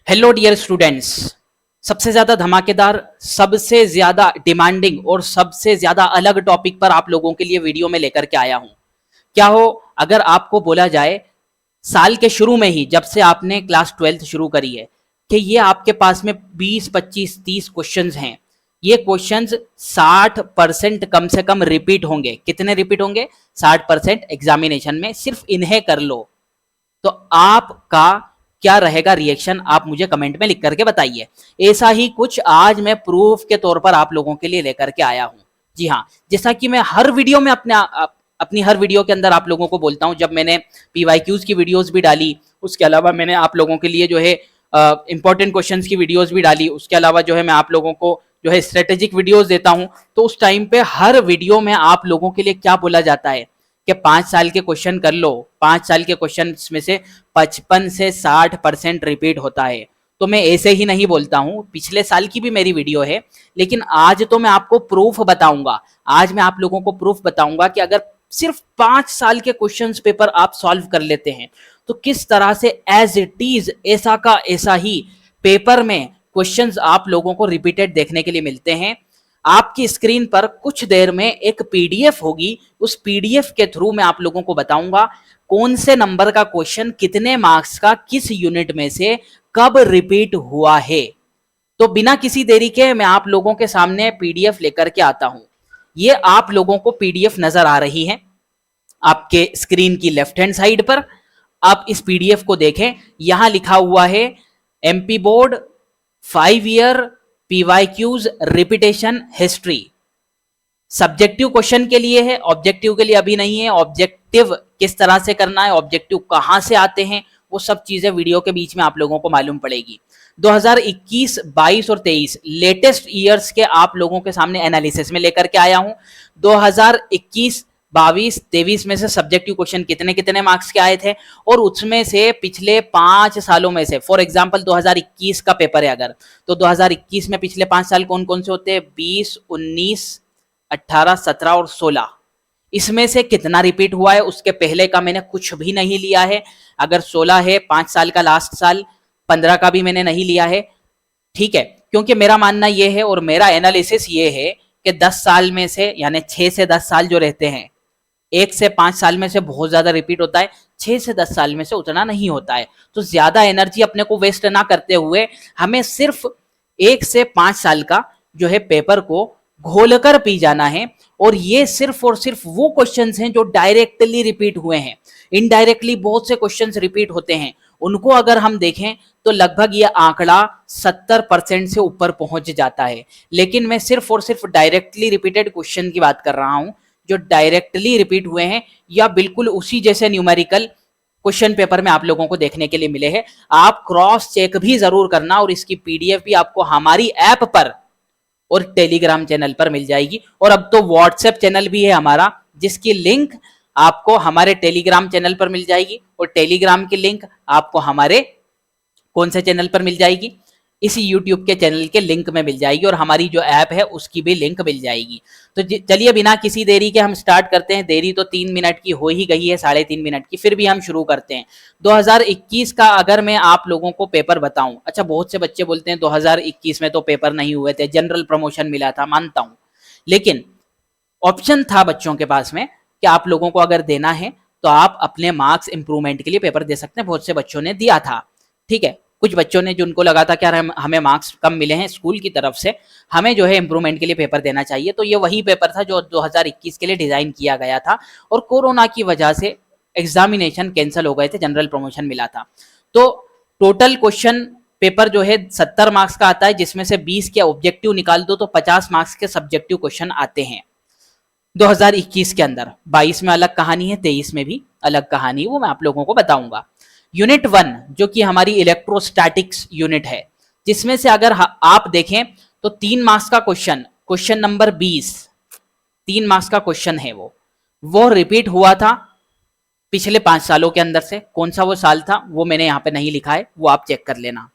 Hello dear students. सबसे ज्यादा धमाकेदार, सबसे ज्यादा डिमांडिंग और सबसे ज्यादा अलग टॉपिक पर आप लोगों के लिए वीडियो में लेकर के आया हूं। क्या हो अगर आपको बोला जाए साल के शुरू में ही, जब से आपने क्लास 12th शुरू करी है, कि ये आपके पास में 20 25 30 क्वेश्चंस हैं। ये क्वेश्चंस 60% कम से कम रिपीट होंगे। कितने रिपीट होंगे? 60% एग्जामिनेशन में। सिर्फ इन्हें कर लो तो आपका क्या रहेगा रिएक्शन, आप मुझे कमेंट में लिख करके बताइए। ऐसा ही कुछ आज मैं प्रूफ के तौर पर आप लोगों के लिए लेकर के आया हूं। जी हाँ, जैसा कि मैं हर वीडियो में अपनी हर वीडियो के अंदर आप लोगों को बोलता हूं, जब मैंने पीवाईक्यूज की वीडियोस भी डाली, उसके अलावा मैंने आप लोगों के लिए जो है इंपॉर्टेंट क्वेश्चंस की वीडियोस भी डाली, उसके अलावा जो है मैं आप लोगों को जो है स्ट्रेटेजिक वीडियोस देता हूं, तो उस टाइम पे हर वीडियो में आप लोगों के लिए क्या बोला जाता है कि 5 साल के क्वेश्चन कर लो। 5 साल के क्वेश्चन में से 55 से 60% रिपीट होता है। तो मैं ऐसे ही नहीं बोलता हूं, पिछले साल की भी मेरी वीडियो है, लेकिन आज तो मैं आपको प्रूफ बताऊंगा। आज मैं आप लोगों को प्रूफ बताऊंगा कि अगर सिर्फ 5 साल के क्वेश्चंस पेपर आप सॉल्व कर लेते हैं तो किस तरह से एज इट इज ऐसा का ऐसा ही पेपर में क्वेश्चंस आप लोगों को रिपीटेड देखने के लिए मिलते हैं। आपकी स्क्रीन पर कुछ देर में एक पीडीएफ होगी, उस पीडीएफ के थ्रू मैं आप लोगों को बताऊंगा कौन से नंबर का क्वेश्चन कितने मार्क्स का किस यूनिट में से कब रिपीट हुआ है। तो बिना किसी देरी के मैं आप लोगों के सामने पीडीएफ लेकर के आता हूं। ये आप लोगों को पीडीएफ नजर आ रही है आपके स्क्रीन की लेफ्ट हैंड साइड पर। आप इस पीडीएफ को देखें, यहां लिखा हुआ है MP board 5 year PYQs repetition history. Subjective question के लिए है, ऑब्जेक्टिव के लिए अभी नहीं है। ऑब्जेक्टिव किस तरह से करना है, ऑब्जेक्टिव कहां से आते हैं, वो सब चीजें वीडियो के बीच में आप लोगों को मालूम पड़ेगी। 2021, 22 और 23 लेटेस्ट ईयर्स के आप लोगों के सामने एनालिसिस में लेकर के आया हूं। 2021, 22, 23 में से सब्जेक्टिव क्वेश्चन कितने कितने मार्क्स के आए थे, और उसमें से पिछले 5 सालों में से, फॉर एग्जांपल 2021 का पेपर है अगर, तो 2021 में पिछले 5 साल कौन कौन से होते हैं? 20, 19, 18, 17 और 16। इसमें से कितना रिपीट हुआ है, उसके पहले का मैंने कुछ भी नहीं लिया है। अगर 16 है, 5 साल का लास्ट साल, 15 का भी मैंने नहीं लिया है। ठीक है, क्योंकि मेरा मानना यह है और मेरा एनालिसिस ये है कि 10 साल में से, यानी 6 से 10 साल जो रहते हैं, 1 से 5 साल में से बहुत ज्यादा रिपीट होता है, 6 से 10 साल में से उतना नहीं होता है। तो ज्यादा एनर्जी अपने को वेस्ट ना करते हुए हमें सिर्फ 1 से 5 साल का जो है पेपर को घोलकर पी जाना है। और ये सिर्फ और सिर्फ वो क्वेश्चंस हैं जो डायरेक्टली रिपीट हुए हैं। इनडायरेक्टली बहुत से क्वेश्चंस रिपीट होते हैं, उनको अगर हम देखें तो लगभग ये आंकड़ा 70% से ऊपर पहुंच जाता है। लेकिन मैं सिर्फ और सिर्फ डायरेक्टली रिपीटेड क्वेश्चन की बात कर रहा हूं, जो डायरेक्टली रिपीट हुए हैं या बिल्कुल उसी जैसे न्यूमेरिकल क्वेश्चन पेपर में आप लोगों को देखने के लिए मिले हैं। आप क्रॉस चेक भी जरूर करना, और इसकी पीडीएफ भी आपको हमारी ऐप पर और टेलीग्राम चैनल पर मिल जाएगी। और अब तो व्हाट्सएप चैनल भी है हमारा, जिसकी लिंक आपको हमारे टेलीग्राम चैनल पर मिल जाएगी, और टेलीग्राम की लिंक आपको हमारे कौन से चैनल पर मिल जाएगी? इसी यूट्यूब के चैनल के लिंक में मिल जाएगी, और हमारी जो ऐप है उसकी भी लिंक मिल जाएगी। तो चलिए बिना किसी देरी के हम स्टार्ट करते हैं। देरी तो 3 मिनट की हो ही गई है, 3.5 मिनट की, फिर भी हम शुरू करते हैं। 2021 का अगर मैं आप लोगों को पेपर बताऊं, अच्छा बहुत से बच्चे बोलते हैं 2021 में तो पेपर नहीं हुए थे, जनरल प्रमोशन मिला था, मानता हूं, लेकिन ऑप्शन था बच्चों के पास में कि आप लोगों को अगर देना है तो आप अपने मार्क्स इंप्रूवमेंट के लिए पेपर दे सकते हैं। बहुत से बच्चों ने दिया था। ठीक है, कुछ बच्चों ने, जिनको लगा था कि यार हमें मार्क्स कम मिले हैं स्कूल की तरफ से, हमें जो है इंप्रूवमेंट के लिए पेपर देना चाहिए, तो ये वही पेपर था जो 2021 के लिए डिजाइन किया गया था, और कोरोना की वजह से एग्जामिनेशन कैंसिल हो गए थे, जनरल प्रमोशन मिला था। तो टोटल क्वेश्चन पेपर जो है 70 मार्क्स का आता है, जिसमें से 20 के ऑब्जेक्टिव निकाल दो तो 50 मार्क्स के सब्जेक्टिव क्वेश्चन आते हैं 2021 के अंदर। 22 में अलग कहानी है, 23 में भी अलग कहानी, वो मैं आप लोगों को बताऊंगा। यूनिट 1 जो कि हमारी इलेक्ट्रोस्टैटिक्स यूनिट है, जिसमें से अगर आप देखें तो 3 मार्क्स का क्वेश्चन, क्वेश्चन नंबर 20, 3 मार्क्स का क्वेश्चन है, वो रिपीट हुआ था पिछले 5 सालों के अंदर से। कौन सा वो साल था वो मैंने यहां पे नहीं लिखा है, वो आप चेक कर लेना।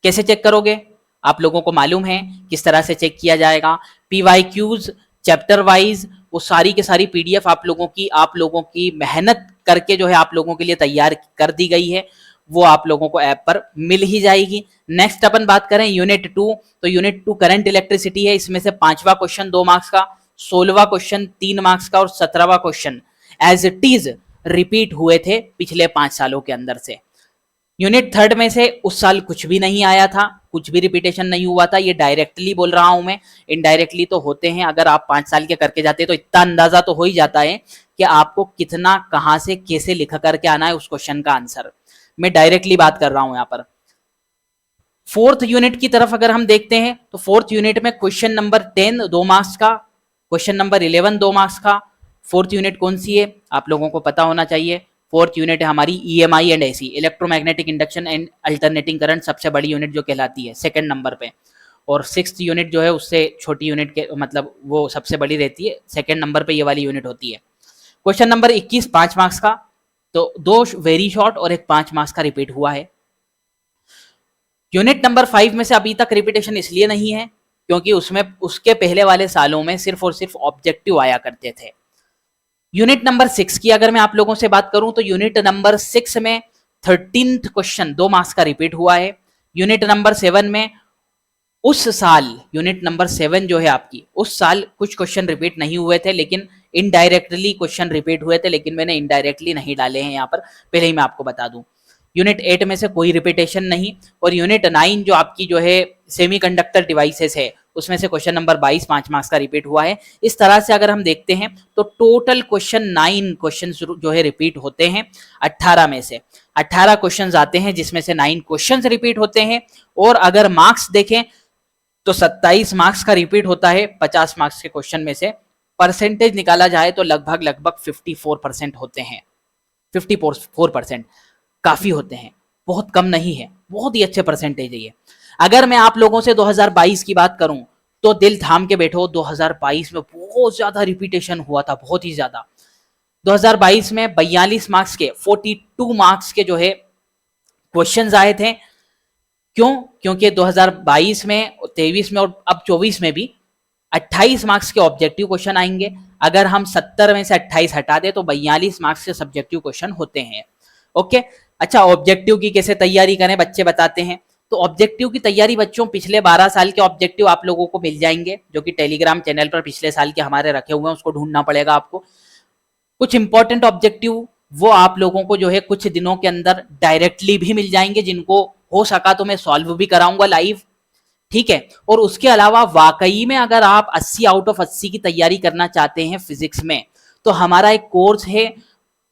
कैसे चेक करोगे? आप लोगों को मालूम है किस तरह से चेक किया जाएगा। पीवाईक्यूज चैप्टर वाइज वो सारी की सारी पीडीएफ आप लोगों की मेहनत करके जो है आप लोगों के लिए तैयार कर दी गई है। वो आप लोगों को ऐप पर मिल ही जाएगी। नेक्स्ट अपन बात करें यूनिट 2, तो यूनिट 2 करंट इलेक्ट्रिसिटी है। इसमें से 5वां क्वेश्चन 2 मार्क्स का, 16वां क्वेश्चन 3 मार्क्स का और 17वां question as it is repeat हुए थे पिछले 5 सालों के अंदर से। यूनिट 3 में से उस साल कुछ भी नहीं आया था, कुछ भी रिपीटेशन नहीं हुआ था। ये डायरेक्टली बोल रहा हूं मैं, इनडायरेक्टली तो होते हैं। अगर आप 5 साल के करके जाते हैं तो इतना अंदाजा तो हो ही जाता है कि आपको कितना कहां से कैसे लिख करके आना है उस क्वेश्चन का आंसर। मैं डायरेक्टली बात कर रहा हूं यहां पर। 4th यूनिट की तरफ अगर हम देखते हैं तो 4th यूनिट में क्वेश्चन नंबर 10 2 मार्क्स का, क्वेश्चन नंबर 11 2 मार्क्स का। 4th यूनिट कौन सी है आप लोगों को पता होना चाहिए। 4th यूनिट है हमारी EMI and AC, electromagnetic induction and alternating current, सबसे बड़ी यूनिट जो कहलाती है 2nd नंबर पे। और 6th यूनिट जो है उससे छोटी यूनिट के मतलब वो सबसे बड़ी रहती है, 2nd नंबर पे ये वाली यूनिट होती है। क्वेश्चन नंबर 21 5 मार्क्स का, तो 2 वेरी शॉर्ट और एक 5 मार्क्स का रिपीट हुआ है। यूनिट नंबर 5 में से अभी तक रिपीटेशन इसलिए नहीं है क्योंकि उसमें उसके पहले वाले सालों में सिर्फ और सिर्फ ऑब्जेक्टिव आया करते थे। यूनिट नंबर 6 की अगर मैं आप लोगों से बात करूं तो यूनिट नंबर 6 में 13th क्वेश्चन 2 मार्क्स का रिपीट हुआ है। यूनिट नंबर 7 में उस साल, यूनिट नंबर 7 जो है आपकी, उस साल कुछ क्वेश्चन रिपीट नहीं हुए थे, लेकिन इनडायरेक्टली क्वेश्चन रिपीट हुए थे, लेकिन मैंने इनडायरेक्टली नहीं डाले हैं यहाँ पर, पहले ही मैं आपको बता दूं। यूनिट 8 में से कोई रिपीटेशन नहीं। और यूनिट 9 जो आपकी जो है सेमीकंडक्टर डिवाइसेस है, उसमें से क्वेश्चन नंबर 22 5 मार्क्स का रिपीट हुआ है। इस तरह से अगर हम देखते हैं तो टोटल क्वेश्चन 9 क्वेश्चन जो है रिपीट होते हैं 18 में से। 18 क्वेश्चन आते हैं जिसमें से 9 क्वेश्चन रिपीट होते हैं। और अगर मार्क्स देखें तो 27 मार्क्स का रिपीट होता है 50 मार्क्स के क्वेश्चन में से। परसेंटेज निकाला जाए तो लगभग 54% होते हैं। 54% काफी होते हैं, बहुत कम नहीं है, बहुत ही अच्छे परसेंटेज है ये। अगर मैं आप लोगों से 2022 की बात करूं तो दिल थाम के बैठो, 2022 में बहुत ज्यादा रिपीटेशन हुआ था, बहुत ही ज्यादा। 2022 में 42 मार्क्स के 42 मार्क्स के जो है क्वेश्चंस आए थे। क्यों? क्योंकि 2022 में, 23 में और अब 24 में भी 28 मार्क्स के ऑब्जेक्टिव क्वेश्चन आएंगे। अगर हम 70 में से 28 हटा दें तो 42 मार्क्स के सब्जेक्टिव क्वेश्चन होते हैं। ओके, अच्छा ऑब्जेक्टिव की कैसे तैयारी करें बच्चे बताते हैं। तो ऑब्जेक्टिव की तैयारी बच्चों, पिछले 12 साल के ऑब्जेक्टिव आप लोगों को मिल जाएंगे, जो कि टेलीग्राम चैनल पर पिछले साल के हमारे रखे हुए हैं, उसको ढूंढना पड़ेगा आपको। कुछ इंपॉर्टेंट ऑब्जेक्टिव वो आप लोगों को जो है कुछ दिनों के अंदर डायरेक्टली भी मिल जाएंगे, जिनको हो सका तो मैं सॉल्व भी कराऊंगा लाइव, ठीक है। और उसके अलावा वाकई में अगर आप 80 आउट ऑफ 80 की तैयारी करना चाहते हैं फिजिक्स में, तो हमारा एक कोर्स है,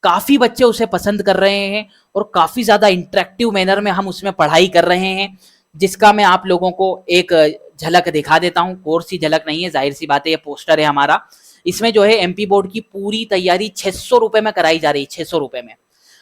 काफी बच्चे उसे पसंद कर रहे हैं और काफी ज्यादा इंटरेक्टिव मैनर में हम उसमें पढ़ाई कर रहे हैं, जिसका मैं आप लोगों को एक झलक दिखा देता हूं। कोर्स की झलक नहीं है, जाहिर सी बात है, ये पोस्टर है हमारा। इसमें जो है एमपी बोर्ड की पूरी तैयारी 600 रुपए में कराई जा रही है, 600 रुपए में।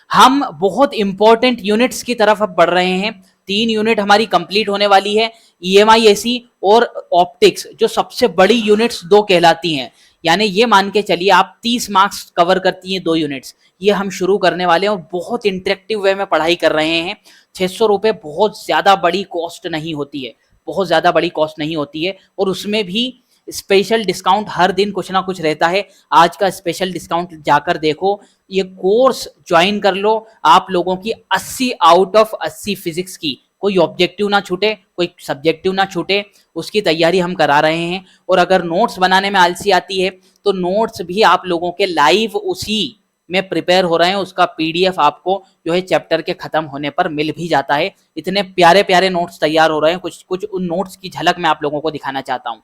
हम बहुत इंपॉर्टेंट यूनिट्स की तरफ अब बढ़ रहे हैं। 3 यूनिट हमारी कंप्लीट होने वाली है, ईएमआई एसी और ऑप्टिक्स, जो सबसे बड़ी यूनिट्स 2 कहलाती हैं। यानी ये मान के चलिए आप 30 मार्क्स कवर करती हैं 2 यूनिट्स। ये हम शुरू करने वाले हैं और बहुत इंटरेक्टिव वे में पढ़ाई कर रहे हैं। 600 रुपए बहुत ज्यादा बड़ी कॉस्ट नहीं होती है, बहुत ज्यादा बड़ी कॉस्ट नहीं होती है। और उसमें भी स्पेशल डिस्काउंट हर दिन कुछ ना कुछ रहता है। आज का स्पेशल डिस्काउंट जाकर देखो, ये कोर्स ज्वाइन कर लो। आप लोगों की 80 आउट ऑफ 80 फिजिक्स की कोई ऑब्जेक्टिव ना छूटे, कोई सब्जेक्टिव ना छूटे, उसकी तैयारी हम करा रहे हैं। और अगर नोट्स बनाने में आलसी आती है तो नोट्स भी आप लोगों के लाइव उसी में प्रिपेयर हो रहे हैं। उसका पीडीएफ आपको जो है चैप्टर के खत्म होने पर मिल भी जाता है। इतने प्यारे प्यारे नोट्स तैयार हो रहे हैं, कुछ कुछ उन नोट्स की झलक मैं आप लोगों को दिखाना चाहता हूं।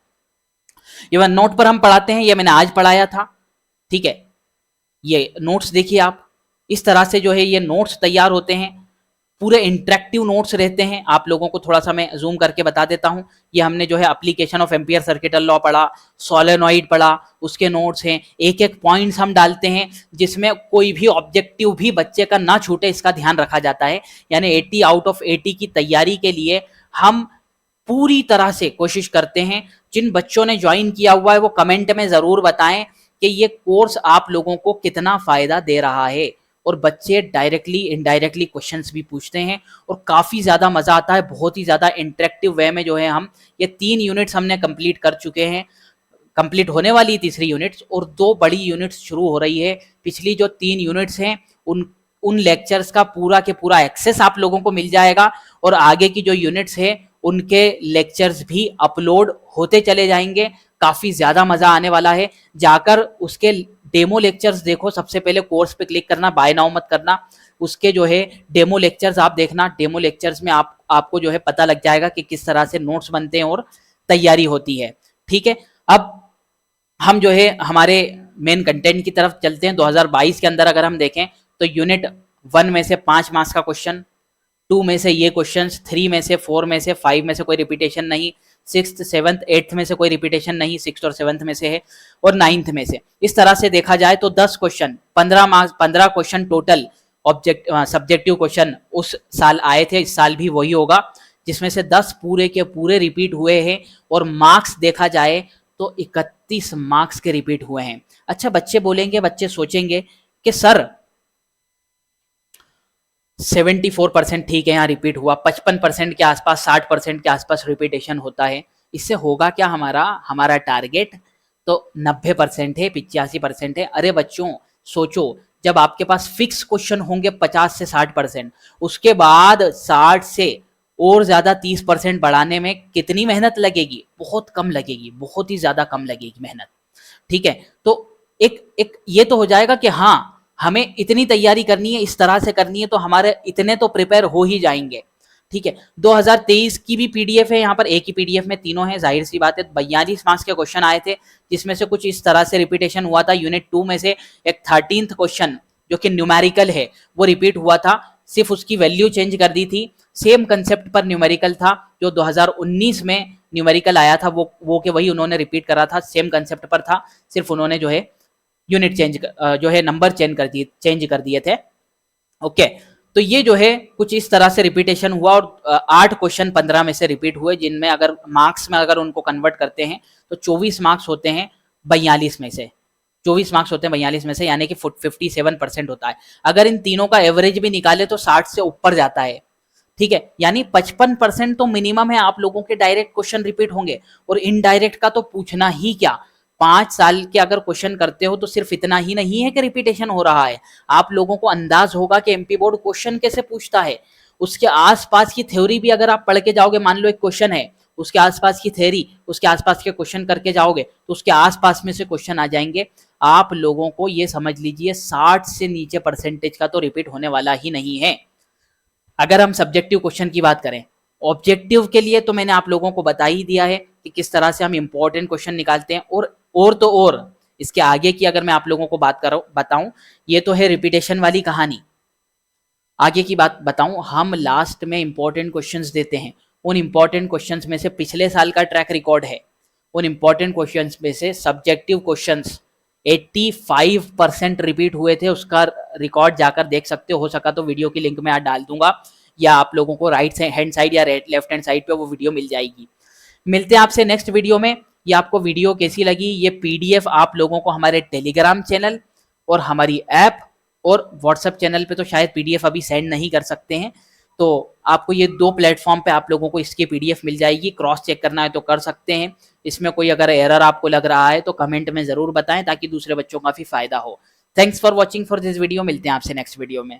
ये वन नोट पर हम पढ़ाते हैं, ये मैंने आज पढ़ाया था, ठीक है। ये नोट्स देखिए आप, इस तरह से जो है ये नोट्स तैयार होते हैं, पूरे इंटरेक्टिव नोट्स रहते हैं। आप लोगों को थोड़ा सा मैं जूम करके बता देता हूं। ये हमने जो है application of ampere circuital law पढ़ा, सोलेनॉइड पढ़ा, उसके नोट्स हैं। एक एक पॉइंट्स हम डालते हैं जिसमें कोई भी ऑब्जेक्टिव भी बच्चे का ना छूटे, इसका ध्यान रखा जाता है। यानी 80 आउट ऑफ 80 की तैयारी के लिए हम पूरी तरह से कोशिश करते हैं। जिन बच्चों ने ज्वाइन किया हुआ है वो कमेंट में जरूर बताएं कि ये कोर्स आप लोगों को कितना फायदा दे रहा है। और बच्चे डायरेक्टली इनडायरेक्टली क्वेश्चंस भी पूछते हैं और काफी ज्यादा मजा आता है। बहुत ही ज्यादा इंटरेक्टिव वे में जो है हम ये 3 यूनिट्स हमने कंप्लीट कर चुके हैं, कंप्लीट होने वाली तीसरी यूनिट्स, और 2 बड़ी यूनिट्स शुरू हो रही है। पिछली जो 3 यूनिट्स हैं उन लेक्चर्स का पूरा के पूरा एक्सेस आप लोगों को मिल जाएगा और आगे की जो यूनिट्स है उनके लेक्चर्स भी अपलोड होते चले जाएंगे। काफी ज्यादा मजा आने वाला है। जाकर उसके डेमो लेक्चर्स देखो। सबसे पहले कोर्स पे क्लिक करना, बाय नाउ मत करना। उसके जो है डेमो लेक्चर्स आप देखना। डेमो लेक्चर्स में आपको जो है पता लग जाएगा कि किस तरह से नोट्स बनते हैं और तैयारी होती है। ठीक है, अब हम जो है हमारे मेन कंटेंट की तरफ चलते हैं। 2022 के अंदर अगर हम देखें तो यूनिट 1 में से 5 मार्क्स का क्वेश्चन, 2 में से ये क्वेश्चंस, 3 में से, 4 में से, 5 में से कोई रिपीटेशन नहीं, 6th 7th 8th में से कोई रिपीटेशन नहीं, 6th और 7th में से है, और 9th में से। इस तरह से देखा जाए तो 10 question, 15 marks, 15 question total subjective question उस साल आए थे। इस साल भी वही होगा, जिसमें से 10 पूरे के पूरे रिपीट हुए हैं और मार्क्स देखा जाए तो 31 मार्क्स के रिपीट हुए हैं। अच्छा, बच्चे बोलेंगे, बच्चे सोचेंगे कि सर 74% ठीक है, यहाँ रिपीट हुआ, 55% के आसपास, 60% के आसपास रिपीटेशन होता है, इससे होगा क्या हमारा टारगेट तो 90% है, 85% है। अरे बच्चों सोचो, जब आपके पास फिक्स क्वेश्चन होंगे 50 से 60%, उसके बाद 60 से और ज्यादा 30% बढ़ाने में कितनी मेहनत लगेगी? बहुत कम लगेगी, बहुत ही ज्यादा कम लगेगी मेहनत। ठीक है, तो एक ये तो हो जाएगा कि हाँ हमें इतनी तैयारी करनी है, इस तरह से करनी है, तो हमारे इतने तो प्रिपेयर हो ही जाएंगे। ठीक है, 2023 की भी पीडीएफ है यहाँ पर, एक ही पीडीएफ में तीनों है। जाहिर सी बात है 42 मार्क्स के क्वेश्चन आए थे, जिसमें से कुछ इस तरह से रिपीटेशन हुआ था। यूनिट 2 में से एक 13th क्वेश्चन जो कि न्यूमेरिकल है वो रिपीट हुआ था, सिर्फ उसकी वैल्यू चेंज कर दी थी। सेम कंसेप्ट पर न्यूमेरिकल था, जो 2019 में न्यूमेरिकल आया था वो के वही उन्होंने रिपीट करा था, सेम कंसेप्ट पर था, सिर्फ उन्होंने जो है यूनिट चेंज जो है नंबर चेंज कर दिए थे। ओके, तो ये जो है कुछ इस तरह से रिपीटेशन हुआ और 8 क्वेश्चन 15 में से रिपीट हुए, जिनमें अगर मार्क्स में अगर उनको कन्वर्ट करते हैं तो 24 मार्क्स होते हैं 42 में से, 24 मार्क्स होते हैं 42 में से, यानी कि 57% होता है। अगर इन तीनों का एवरेज भी निकाले तो 60 से ऊपर जाता है। ठीक है, यानी 55% तो मिनिमम है आप लोगों के डायरेक्ट क्वेश्चन रिपीट होंगे, और इनडायरेक्ट का तो पूछना ही क्या। 5 साल के अगर क्वेश्चन करते हो तो सिर्फ इतना ही नहीं है कि रिपीटेशन हो रहा है, आप लोगों को अंदाज होगा कि एमपी बोर्ड क्वेश्चन कैसे पूछता है। उसके आसपास की थ्योरी भी अगर आप पढ़ के जाओगे, मान लो एक क्वेश्चन है, उसके आसपास की थ्योरी, उसके आसपास के क्वेश्चन करके जाओगे तो उसके आसपास में से क्वेश्चन आ जाएंगे। आप लोगों को ये समझ लीजिए 60 से नीचे परसेंटेज का तो रिपीट होने वाला ही नहीं है। अगर हम सब्जेक्टिव क्वेश्चन की बात करें, ऑब्जेक्टिव के लिए तो मैंने आप लोगों को बता ही दिया है कि किस तरह से हम इंपॉर्टेंट क्वेश्चन निकालते हैं। और इसके आगे की अगर मैं आप लोगों को बताऊं, ये तो है रिपीटेशन वाली कहानी। आगे की बात बताऊं, हम लास्ट में इंपॉर्टेंट क्वेश्चंस देते हैं। उन इंपॉर्टेंट क्वेश्चंस में से पिछले साल का ट्रैक रिकॉर्ड है, उन इंपॉर्टेंट क्वेश्चंस में से सब्जेक्टिव क्वेश्चंस 85% रिपीट हुए थे। उसका रिकॉर्ड जाकर देख सकते हो सका तो वीडियो की लिंक मैं डाल दूंगा, या आप लोगों को राइट हैंड साइड या लेफ्ट हैंड साइड पे वो वीडियो मिल जाएगी। मिलते हैं आपसे नेक्स्ट वीडियो में। ये आपको वीडियो कैसी लगी, ये पीडीएफ आप लोगों को हमारे टेलीग्राम चैनल और हमारी ऐप और व्हाट्सएप चैनल पे तो शायद पीडीएफ अभी सेंड नहीं कर सकते हैं, तो आपको ये 2 प्लेटफॉर्म पे आप लोगों को इसकी पीडीएफ मिल जाएगी। क्रॉस चेक करना है तो कर सकते हैं। इसमें कोई अगर एरर आपको लग रहा है तो कमेंट में जरूर बताएं, ताकि दूसरे बच्चों का भी फायदा हो। Thanks for watching for this video. मिलते हैं आपसे नेक्स्ट वीडियो में।